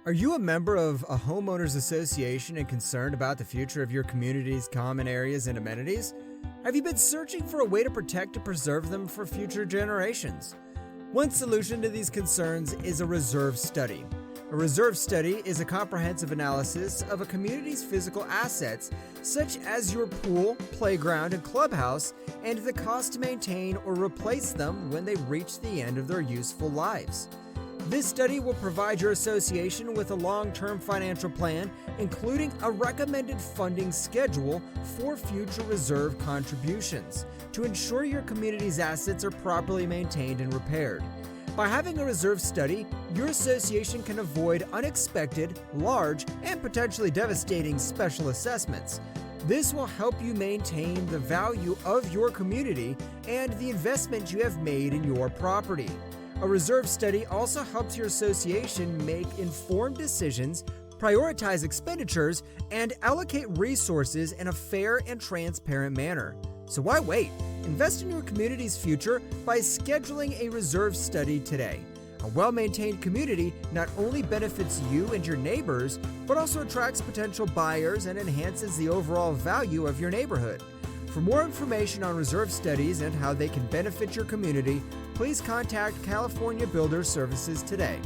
Are you a member of a homeowners association and concerned about the future of your community's common areas and amenities? Have you been searching for a way to protect and preserve them for future generations? One solution to these concerns is a reserve study. A reserve study is a comprehensive analysis of a community's physical assets, such as your pool, playground, and clubhouse, and the cost to maintain or replace them when they reach the end of their useful lives. This study will provide your association with a long-term financial plan, including a recommended funding schedule for future reserve contributions to ensure your community's assets are properly maintained and repaired. By having a reserve study, your association can avoid unexpected, large, and potentially devastating special assessments. This will help you maintain the value of your community and the investment you have made in your property. A reserve study also helps your association make informed decisions, prioritize expenditures, and allocate resources in a fair and transparent manner. So why wait? Invest in your community's future by scheduling a reserve study today. A well-maintained community not only benefits you and your neighbors, but also attracts potential buyers and enhances the overall value of your neighborhood. For more information on reserve studies and how they can benefit your community, please contact California Builder Services today.